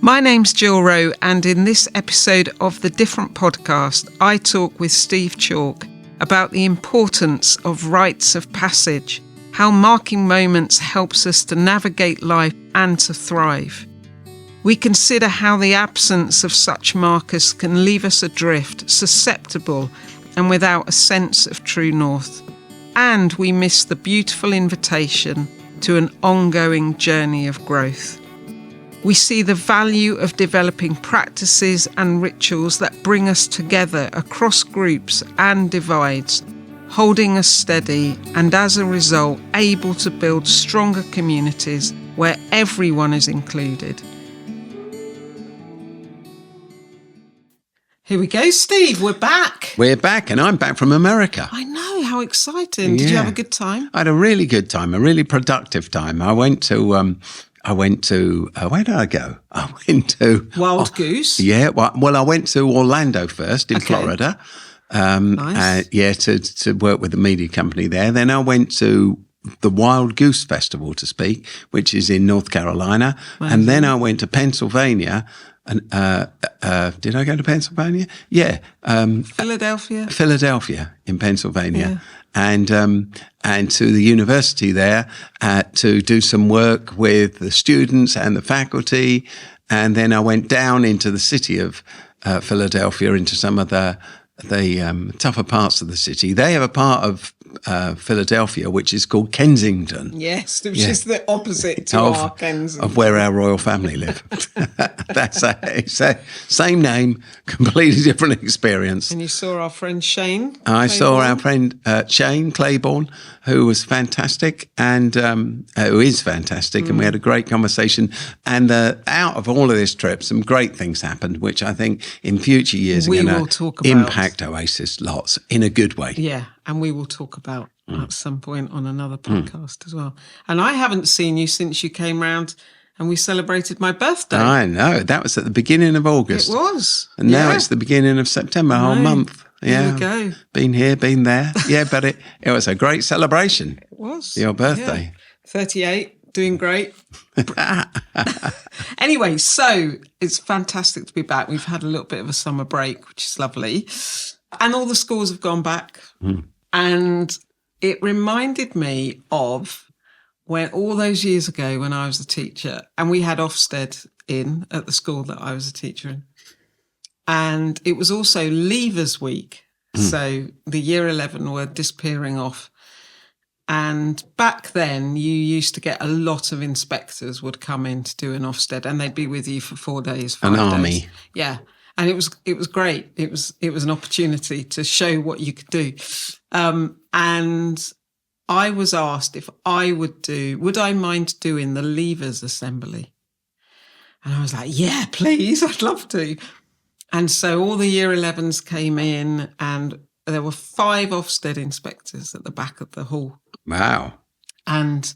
My name's Jill Rowe, and in this episode of the Different Podcast, I talk with Steve Chalke about the importance of rites of passage, how marking moments helps us to navigate life and to thrive. We consider how the absence of such markers can leave us adrift, susceptible, and without a sense of true north. And we miss the beautiful invitation to an ongoing journey of growth. We see the value of developing practices and rituals that bring us together across groups and divides, holding us steady and as a result able to build stronger communities where everyone is included. Here we go, Steve. We're back. We're back, and I'm back from America. I know, how exciting. Did you have a good time? I had a really good time, a really productive time. I went to, where did I go? I went to... Wild Goose? Yeah, well, I went to Orlando first in Florida. Nice. To work with the media company there. Then I went to the Wild Goose Festival, to speak, which is in North Carolina. Wow. And then I went to Pennsylvania. And did I go to Pennsylvania? Yeah. Philadelphia in Pennsylvania. Yeah. And to the university there to do some work with the students and the faculty. And then I went down into the city of Philadelphia, into some of the tougher parts of the city. They have a part of Philadelphia which is called Kensington. Yes, which is the opposite to our Kensington. Of where our royal family live. It's a same name, completely different experience. And you saw our friend Shane Claiborne. I saw our friend Shane Claiborne, who was fantastic and who is fantastic, and we had a great conversation. And out of all of this trip, some great things happened, which I think in future years are going to impact Oasis lots in a good way. Yeah, and we will talk about at some point on another podcast as well. And I haven't seen you since you came round and we celebrated my birthday. I know. That was at the beginning of August. It was. And now it's the beginning of September, a whole month. Yeah. There we go. Been here, been there. Yeah, but it was a great celebration. It was. Your birthday. Yeah. 38, doing great. Anyway, so it's fantastic to be back. We've had a little bit of a summer break, which is lovely. And all the schools have gone back. And it reminded me of when all those years ago when I was a teacher, and we had Ofsted in at the school that I was a teacher in. And it was also Leavers Week. So the year 11 were disappearing off. And back then you used to get a lot of inspectors would come in to do an Ofsted, and they'd be with you for 4 days, 5 days. An army. Yeah. And it was great. It was an opportunity to show what you could do. And I was asked if I would I mind doing the Leavers Assembly? And I was like, yeah, please, I'd love to. And so all the year 11s came in, and there were 5 Ofsted inspectors at the back of the hall. Wow. And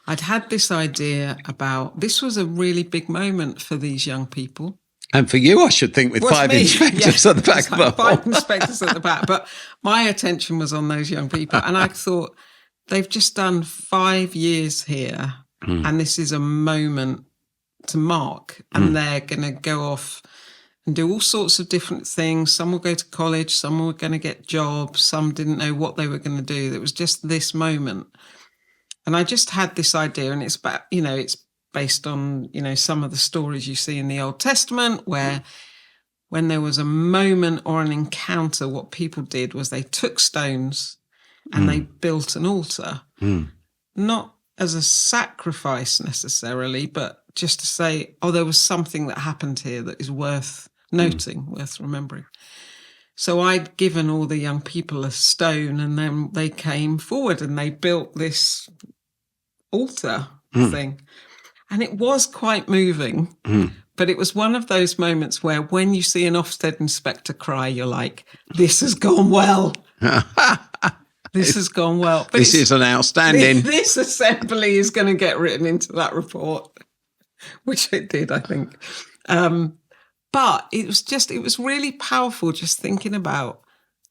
I'd had this idea about, this was a really big moment for these young people. And for you, I should think, with 5 inspectors at the back of the hall. 5 inspectors at the back. But my attention was on those young people. And I thought, they've just done 5 years here, and this is a moment to mark. And they're going to go off and do all sorts of different things. Some will go to college, some were going to get jobs, some didn't know what they were going to do. It was just this moment. And I just had this idea, and it's about, it's based on, some of the stories you see in the Old Testament, where when there was a moment or an encounter, what people did was they took stones and they built an altar, not as a sacrifice necessarily, but just to say, there was something that happened here that is worth noting, worth remembering. So I'd given all the young people a stone, and then they came forward and they built this altar thing. And it was quite moving, but it was one of those moments where when you see an Ofsted inspector cry, you're like, this has gone well. This has gone well. But this is an outstanding. This assembly is going to get written into that report, which it did, I think. But it was really powerful just thinking about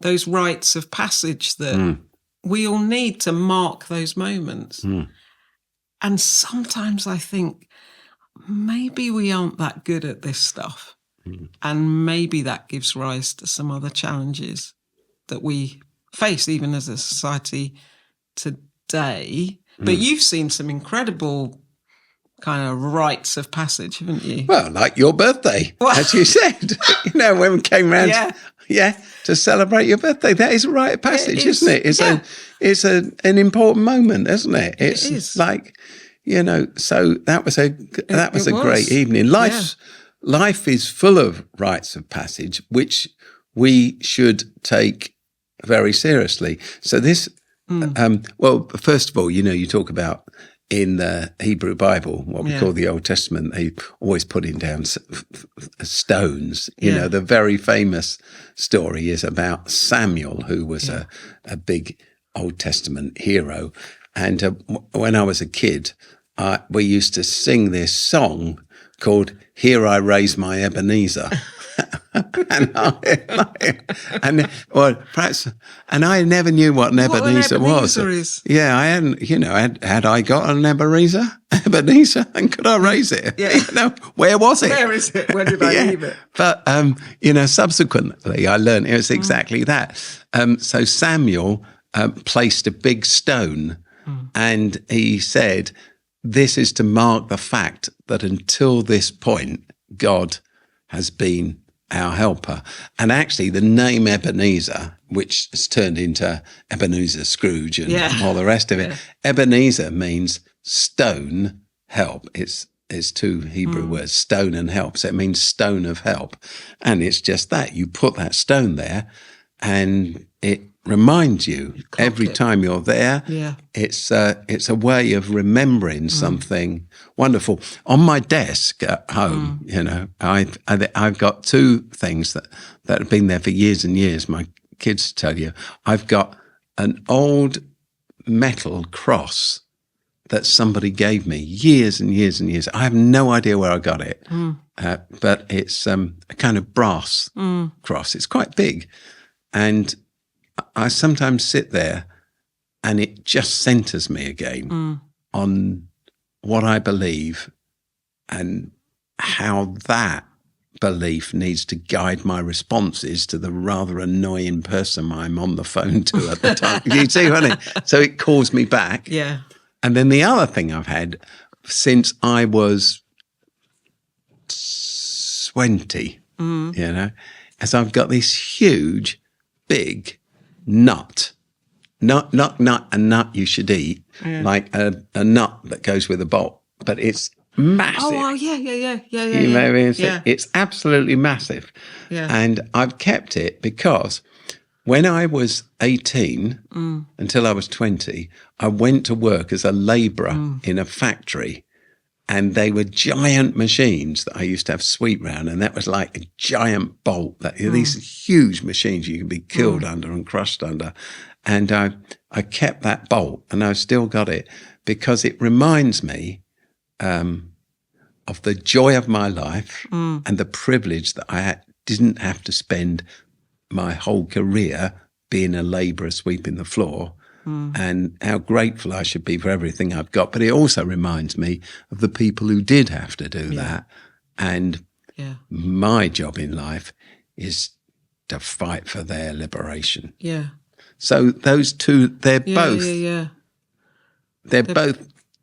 those rites of passage that we all need to mark those moments. And sometimes I think maybe we aren't that good at this stuff. And maybe that gives rise to some other challenges that we face even as a society today. But you've seen some incredible kind of rites of passage, haven't you? Well, like your birthday, as you said. When we came round, to celebrate your birthday. That is a rite of passage, isn't it? It's an important moment, isn't it? It's it is. like, so that was a great evening. Life is full of rites of passage, which we should take very seriously. So this, well, first of all, you talk about in the Hebrew Bible, what we call the Old Testament, they always putting down stones. The very famous story is about Samuel, who was a big Old Testament hero. And when I was a kid, we used to sing this song called "Here I Raise My Ebenezer," and I never knew what an Ebenezer was. Is. Yeah, I hadn't. Had I got an Ebenezer, and could I raise it? Yeah. Where was it? Where is it? Where did I leave it? But subsequently, I learned it was exactly that. So Samuel placed a big stone, and he said, "This is to mark the fact that until this point, God has been our helper." And actually, the name Ebenezer, which has turned into Ebenezer Scrooge and all the rest of it, Ebenezer means stone help. It's two Hebrew words, stone and help. So it means stone of help. And it's just that. You put that stone there and it reminds you every time you're there. Yeah. It's a way of remembering something wonderful. On my desk at home, I've got two things that have been there for years and years. My kids tell you, I've got an old metal cross that somebody gave me years and years and years. I have no idea where I got it, but it's a kind of brass cross. It's quite big, and I sometimes sit there and it just centers me again on what I believe and how that belief needs to guide my responses to the rather annoying person I'm on the phone to at the time. You see what I mean? So it calls me back. Yeah. And then the other thing I've had since I was 20, is I've got this huge, big nut. Not a nut you should eat, like a nut that goes with a bolt, but it's massive. Oh, yeah. You may be it's absolutely massive. Yeah. And I've kept it because when I was 18 until I was 20, I went to work as a labourer in a factory, and they were giant machines that I used to have sweep round, and that was like a giant bolt. These huge machines you can be killed under and crushed under. And I kept that bolt, and I've still got it because it reminds me of the joy of my life and the privilege that I didn't have to spend my whole career being a labourer sweeping the floor, and how grateful I should be for everything I've got. But it also reminds me of the people who did have to do that. And my job in life is to fight for their liberation. Yeah. So those two, they're both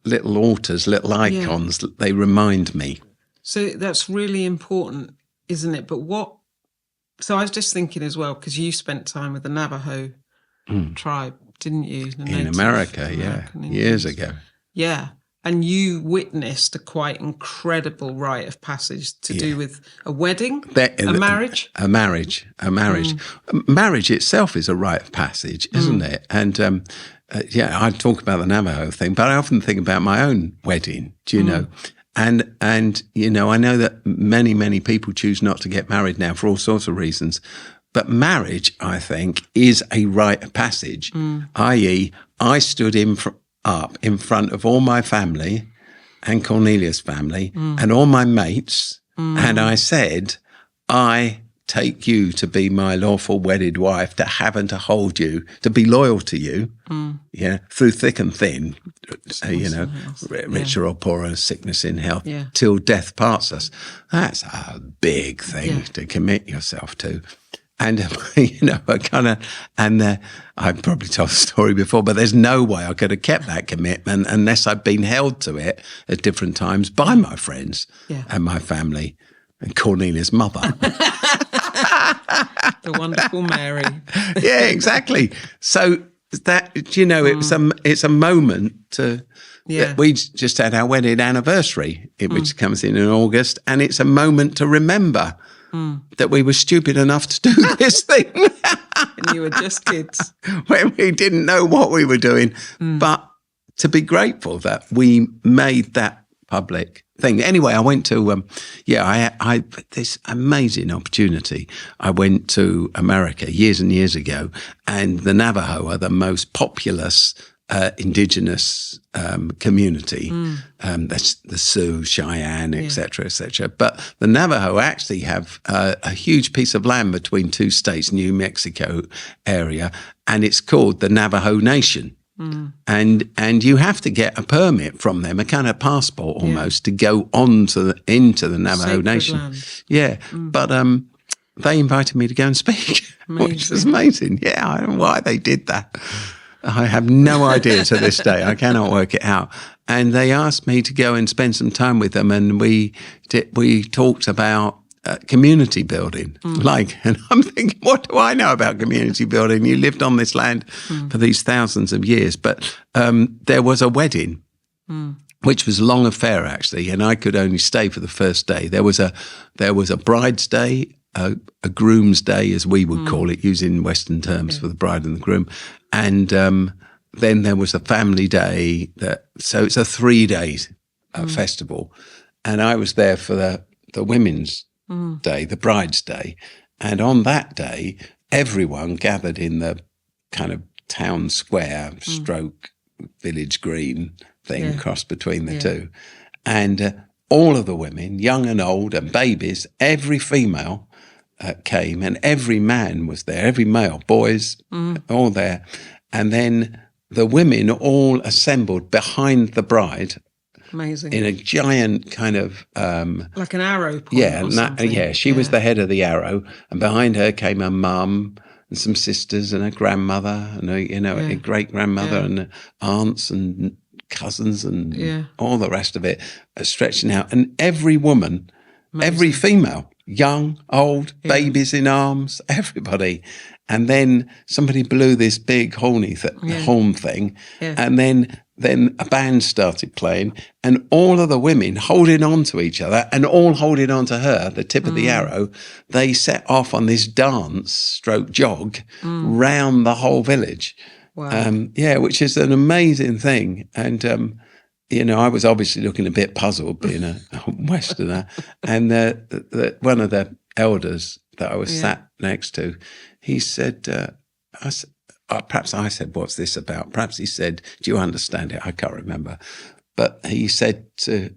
little altars, little icons. They remind me. So that's really important, isn't it? But so I was just thinking as well, because you spent time with the Navajo tribe, didn't you? In America, years ago. Yeah. And you witnessed a quite incredible rite of passage to do with a wedding, a marriage? A marriage. Marriage itself is a rite of passage, isn't it? And I talk about the Navajo thing, but I often think about my own wedding, do you know? And I know that many people choose not to get married now for all sorts of reasons. But marriage, I think, is a rite of passage, i.e., I stood up in front of all my family and Cornelia's family and all my mates, and I said, I take you to be my lawful wedded wife, to have and to hold you, to be loyal to you, through thick and thin, richer or poorer, sickness in health, till death parts us. That's a big thing to commit yourself to. And, I've probably told the story before, but there's no way I could have kept that commitment unless I'd been held to it at different times by my friends and my family and Cornelia's mother. The wonderful Mary. Yeah, exactly. So that, it's a moment that we just had our wedding anniversary, which comes in August, and it's a moment to remember that we were stupid enough to do this thing. And you were just kids. When we didn't know what we were doing. But to be grateful that we made that public thing. Anyway, I went to, I this amazing opportunity. I went to America years and years ago, and the Navajo are the most populous indigenous community. That's the Sioux, Cheyenne, etc., etc. But the Navajo actually have a huge piece of land between two states, New Mexico area, and it's called the Navajo Nation. And you have to get a permit from them, a kind of passport almost, to go into the Navajo Sacred Nation. Land. Yeah, but they invited me to go and speak, which was amazing. Yeah, I don't know why they did that. I have no idea to this day. I cannot work it out. And they asked me to go and spend some time with them, and we talked about community building. And I'm thinking, what do I know about community building? You lived on this land for these thousands of years. But there was a wedding, which was a long affair actually, and I could only stay for the first day. There was a bride's day, a groom's day, as we would call it, using Western terms for the bride and the groom, and then there was a family day. So it's a 3-day festival, and I was there for the women's day, the bride's day, and on that day, everyone gathered in the kind of town square, stroke village green thing crossed between the two, and all of the women, young and old, and babies, every female came, and every man was there, every male, boys, all there. And then the women all assembled behind the bride. Amazing. In a giant kind of... like an arrow point she was the head of the arrow, and behind her came her mum and some sisters and her grandmother and a great-grandmother and aunts and cousins and all the rest of it, stretching out. And every woman, every female, young, old, babies in arms, everybody. And then somebody blew this big horn thing, and then a band started playing, and all of the women holding on to each other and all holding on to her, the tip of the arrow, they set off on this dance / jog round the whole village. Wow. Which is an amazing thing. And I was obviously looking a bit puzzled, being a Westerner, and one of the elders that I was sat next to, he said, perhaps I said, "What's this about?" Perhaps he said, "Do you understand it?" I can't remember, but he said to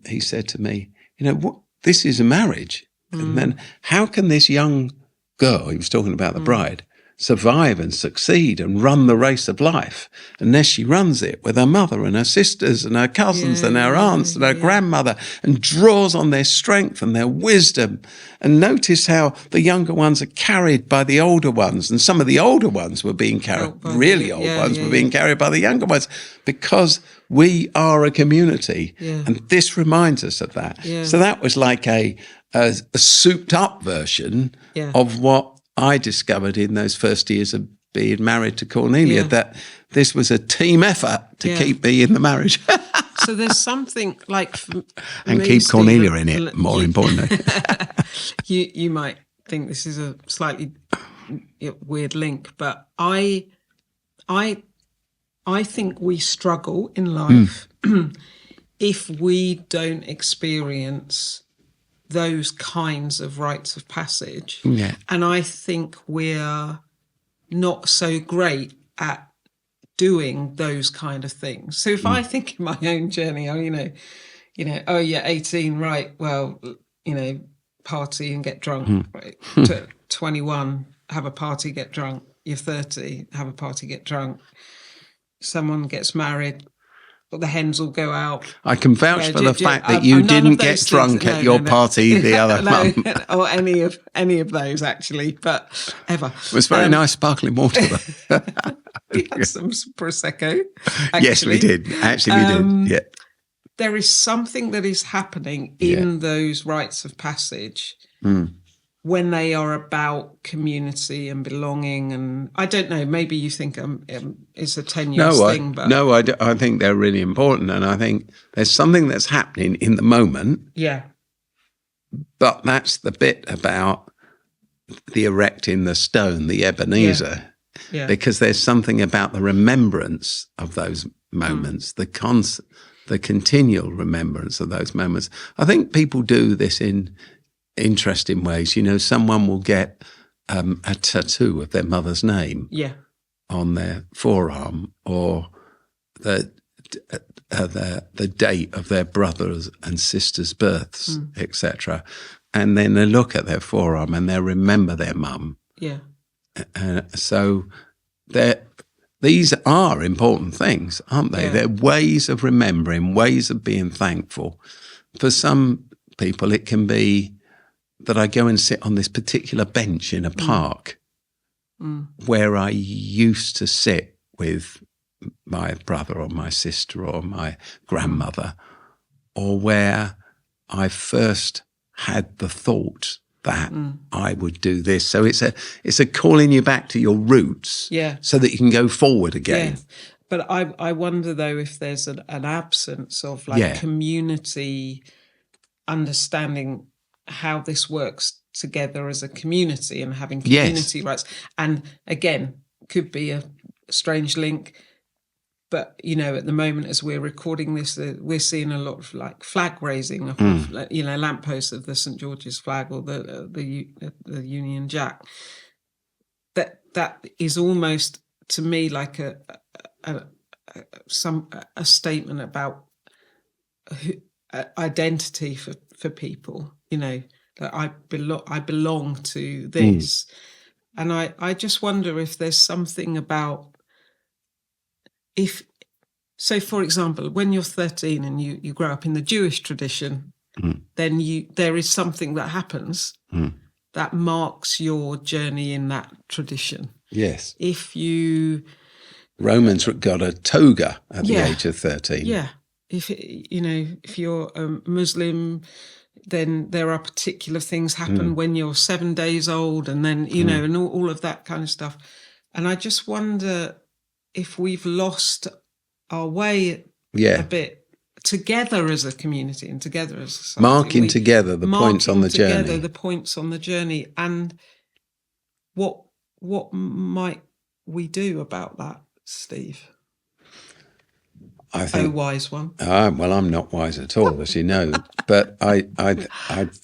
me, "What? This is a marriage, and then how can this young girl," he was talking about the bride, "survive and succeed and run the race of life unless she runs it with her mother and her sisters and her cousins and her aunts and her grandmother, and draws on their strength and their wisdom? And notice how the younger ones are carried by the older ones, and some of the older ones were being carried, were being carried by the younger ones, because we are a community, and this reminds us of that." So that was like a souped up version of what I discovered in those first years of being married to Cornelia, that this was a team effort to keep me in the marriage. So there's something like... and keep Cornelia in it, more importantly. You might think this is a slightly weird link, but I think we struggle in life if we don't experience those kinds of rites of passage. And I think we're not so great at doing those kind of things. So if I think in my own journey, 18, right, well, party and get drunk, right, 21, have a party, get drunk. You're 30, have a party, get drunk. Someone gets married, but the hens will go out. I can vouch for the fact that you didn't get drunk at your party the other month. Or any of those, actually, but ever. It was very nice sparkling water. We had some Prosecco, actually. Yes, we did. Actually, we did, yeah. There is something that is happening in those rites of passage when they are about community and belonging. And I don't know, maybe you think it's a tenuous thing. But no, I think they're really important. And I think there's something that's happening in the moment. Yeah. But that's the bit about the erecting the stone, the Ebenezer. Yeah. Because there's something about the remembrance of those moments, the continual remembrance of those moments. I think people do this in interesting ways. You know, someone will get a tattoo of their mother's name on their forearm, or the date of their brothers and sisters' births, etc. And then they look at their forearm and they remember their mum. Yeah. So these are important things, aren't they? Yeah. They're ways of remembering, ways of being thankful. For some people, it can be that I go and sit on this particular bench in a park where I used to sit with my brother or my sister or my grandmother, or where I first had the thought that I would do this. So it's a calling you back to your roots, so that you can go forward again. Yeah. But I wonder though if there's an absence of community understanding how this works together as a community and having community rights. And again, could be a strange link. But, you know, at the moment, as we're recording this, we're seeing a lot of like flag raising, of, lampposts of the St. George's flag or the Union Jack. That is almost, to me, like a statement about identity for people. You know, that I belong to this, and I just wonder if there's something about. So, for example, when you're 13 and you grow up in the Jewish tradition, then there is something that happens that marks your journey in that tradition. Yes. If you... Romans got a toga at the age of 13. Yeah. If you're a Muslim, then there are particular things happen when you're 7 days old, and then, and all of that kind of stuff. And I just wonder if we've lost our way a bit together as a community and together as a society. Marking together the points on the journey. The points on the journey. And what might we do about that, Steve? I think, wise one. Well, I'm not wise at all, as you know. But I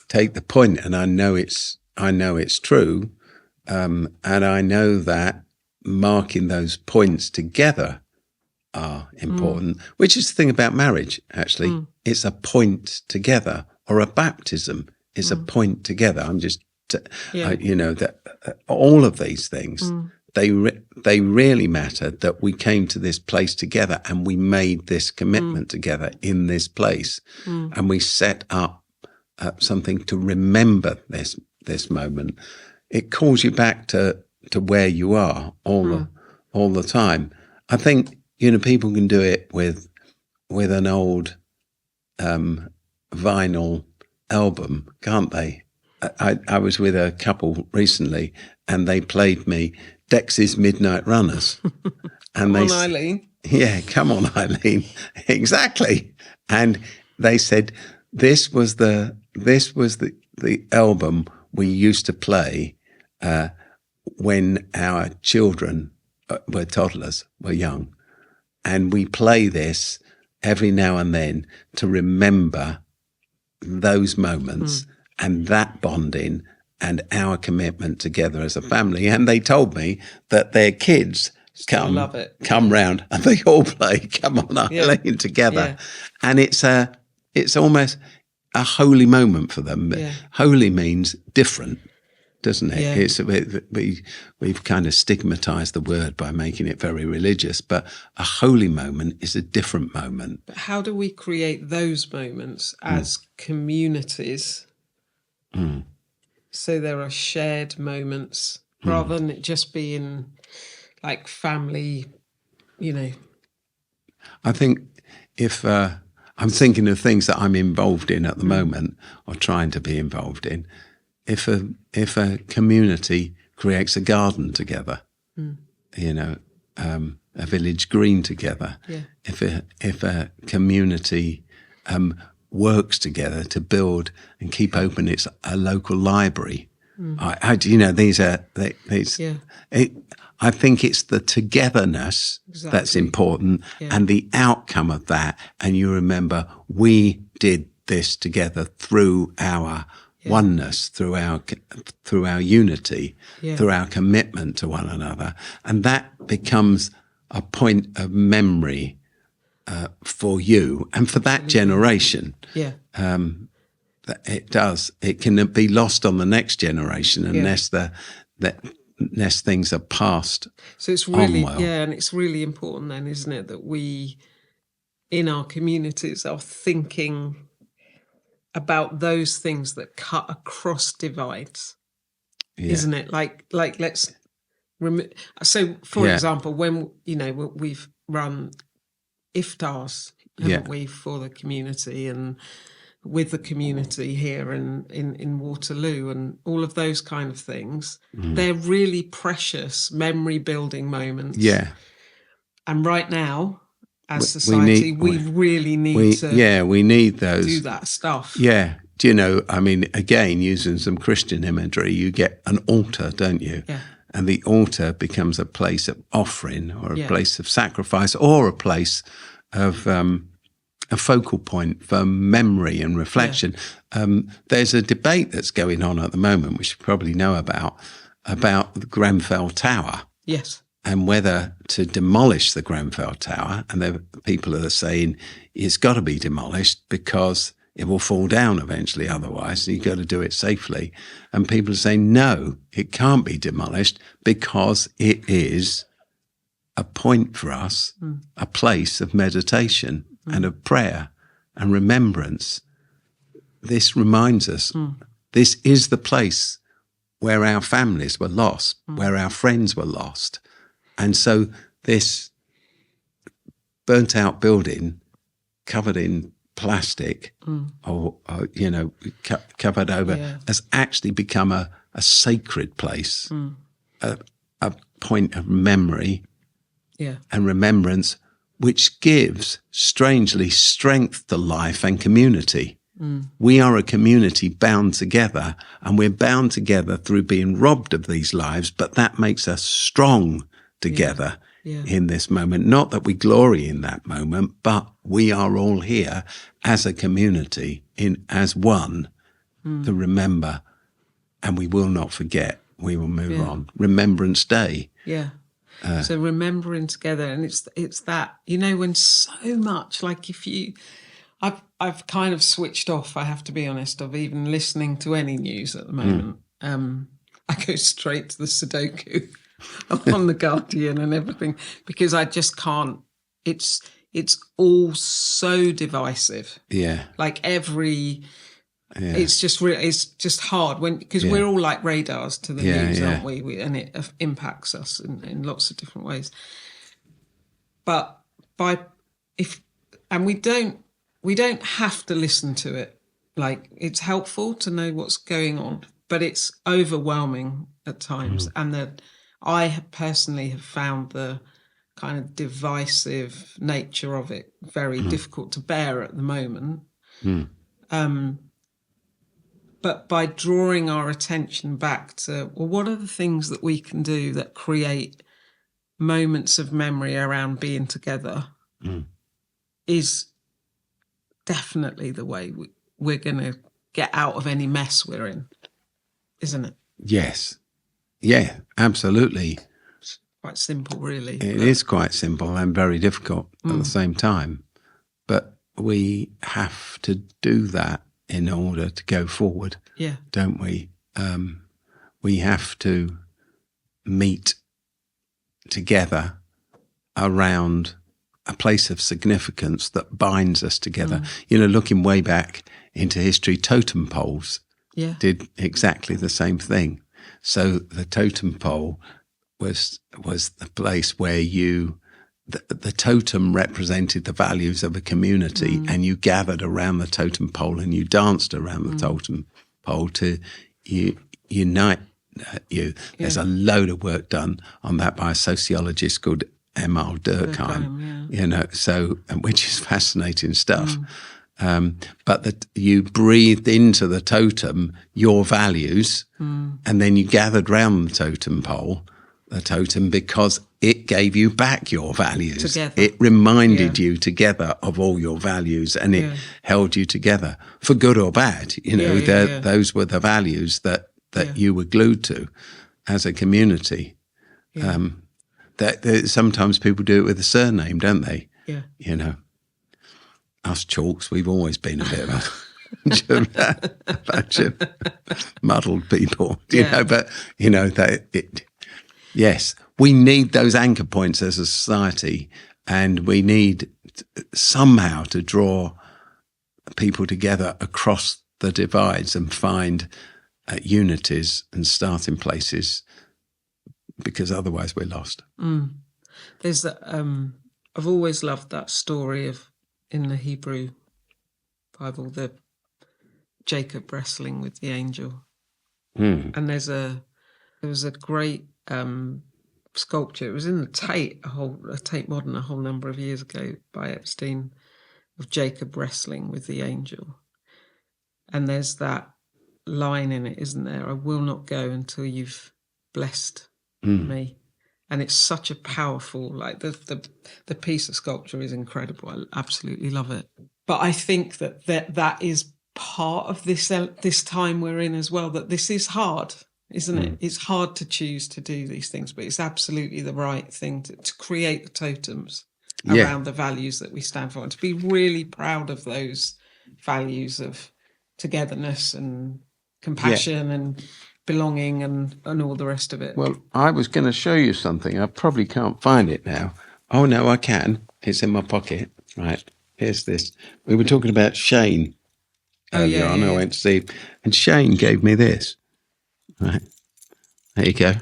take the point, and I know it's true, and I know that marking those points together are important, which is the thing about marriage, actually. It's a point together, or a baptism is a point together. I'm just, that all of these things, they really matter, that we came to this place together and we made this commitment together in this place, and we set up something to remember this moment. It calls you back to where you are all the time. I think, people can do it with an old vinyl album, can't they? I was with a couple recently, and they played me Dex's Midnight Runners. And come on, Eileen. Yeah, come on, Eileen. Exactly. And they said this was the album we used to play when our children were toddlers, were young. And we play this every now and then to remember those moments and that bonding and our commitment together as a family. And they told me that their kids come round and they all play Come On Eileen together. Yeah. And it's almost a holy moment for them. Yeah. Holy means different. doesn't it? Yeah. It's we've kind of stigmatized the word by making it very religious, but a holy moment is a different moment. But how do we create those moments as communities? So there are shared moments rather than it just being like family, I think if I'm thinking of things that I'm involved in at the moment or trying to be involved in, if a community creates a garden together, a village green together, if a community works together to build and keep open a local library, I think it's the togetherness that's important and the outcome of that. And you remember, we did this together through our oneness, through our unity, through our commitment to one another. And that becomes a point of memory for you and for that generation. Yeah. It does. It can be lost on the next generation unless unless things are passed. So it's really, on well. and it's really important then, isn't it, that we, in our communities, are thinking about those things that cut across divides, isn't it? Like let's so, for example, when we've run iftars, haven't we, for the community and with the community here in Waterloo and all of those kind of things, they're really precious memory building moments. Yeah, and right now, as society, we really need to. We need those. Do that stuff. Yeah. Do you know, I mean, again, using some Christian imagery, you get an altar, don't you? Yeah. And the altar becomes a place of offering or a place of sacrifice or a place of a focal point for memory and reflection. Yeah. There's a debate that's going on at the moment, which you probably know about the Grenfell Tower. Yes. And whether to demolish the Grenfell Tower. And there are people that are saying it's got to be demolished because it will fall down eventually otherwise. You've got to do it safely. And people are saying, no, it can't be demolished because it is a point for us, a place of meditation and of prayer and remembrance. This reminds us, this is the place where our families were lost, where our friends were lost. And so this burnt out building covered in plastic or covered over has actually become a sacred place, a point of memory and remembrance, which gives, strangely, strength to life and community. We are a community bound together, and we're bound together through being robbed of these lives, but that makes us strong together in this moment. Not that we glory in that moment, but we are all here as a community, as one, to remember, and we will not forget. We will move on. Remembrance Day. Yeah. So remembering together, and it's that, when so much, like I've kind of switched off, I have to be honest, of even listening to any news at the moment. I go straight to the Sudoku on The Guardian and everything, because I just can't, it's all so divisive. Yeah. Like it's just hard because we're all like radars to the news, aren't we? And it impacts us in lots of different ways. But we don't have to listen to it. Like, it's helpful to know what's going on, but it's overwhelming at times. And that I personally have found the kind of divisive nature of it very difficult to bear at the moment. But by drawing our attention back to, well, what are the things that we can do that create moments of memory around being together is definitely the way we're going to get out of any mess we're in, isn't it? Yes. Yeah, absolutely. It's quite simple, really. It is quite simple and very difficult at the same time. But we have to do that in order to go forward, don't we? we have to meet together around a place of significance that binds us together. Looking way back into history, totem poles did exactly the same thing. So the totem pole was the place where the totem represented the values of a community, and you gathered around the totem pole and you danced around the totem pole to unite you. There's a load of work done on that by a sociologist called M.R. Durkheim, which is fascinating stuff. But that you breathed into the totem your values, and then you gathered round the totem because it gave you back your values. Together. It reminded you together of all your values, and it held you together for good or bad. Those were the values that you were glued to as a community. That sometimes people do it with a surname, don't they? Yeah. Us Chalks, we've always been a bit of a bunch of muddled people, yes, we need those anchor points as a society, and we need somehow to draw people together across the divides and find unities and starting places, because otherwise we're lost. There's I've always loved that story of, in the Hebrew Bible, the Jacob wrestling with the angel. And there was a great sculpture. It was in the Tate Modern a whole number of years ago by Epstein, of Jacob wrestling with the angel. And there's that line in it, isn't there? I will not go until you've blessed me. And it's such a powerful, like the piece of sculpture is incredible. I absolutely love it. But I think that is part of this time we're in as well, that this is hard, isn't it? It's hard to choose to do these things, but it's absolutely the right thing to create the totems around the values that we stand for, and to be really proud of those values of togetherness and compassion and belonging and all the rest of it. Well, I was going to show you something. I probably can't find it now. Oh, no, I can. It's in my pocket. Right. Here's this. We were talking about Shane earlier on. I went to see, and Shane gave me this. Right. There you go.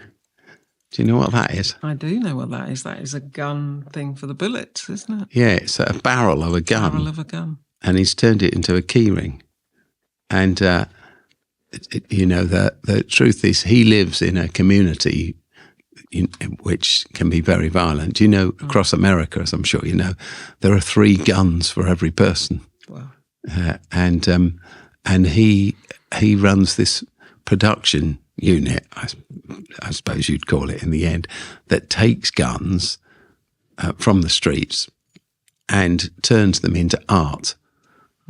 Do you know what that is? I do know what that is. That is a gun thing for the bullets, isn't it? Yeah, it's a barrel of a gun. Barrel of a gun. And he's turned it into a key ring. And, the truth is he lives in a community which can be very violent. Across America, as I'm sure you know, there are 3 guns for every person. Wow. And he runs this production unit, I suppose you'd call it in the end, that takes guns from the streets and turns them into art.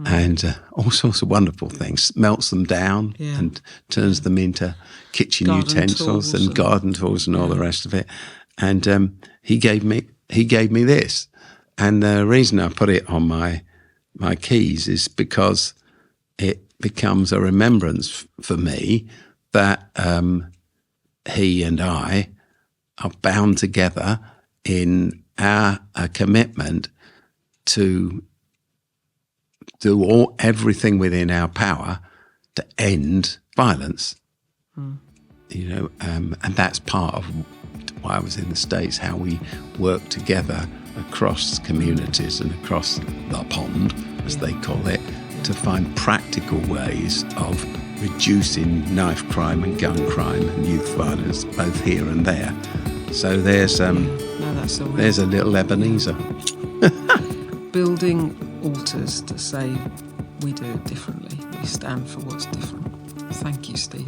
And all sorts of wonderful things, melts them down and turns them into kitchen utensils and garden tools and all the rest of it. And he gave me this. And the reason I put it on my keys is because it becomes a remembrance for me that he and I are bound together in our commitment to do everything within our power to end violence. And that's part of why I was in the States, how we work together across communities and across the pond, as they call it, to find practical ways of reducing knife crime and gun crime and youth violence, both here and there. So there's a little Ebenezer. Building altars to say we do it differently. We stand for what's different. Thank you, Steve.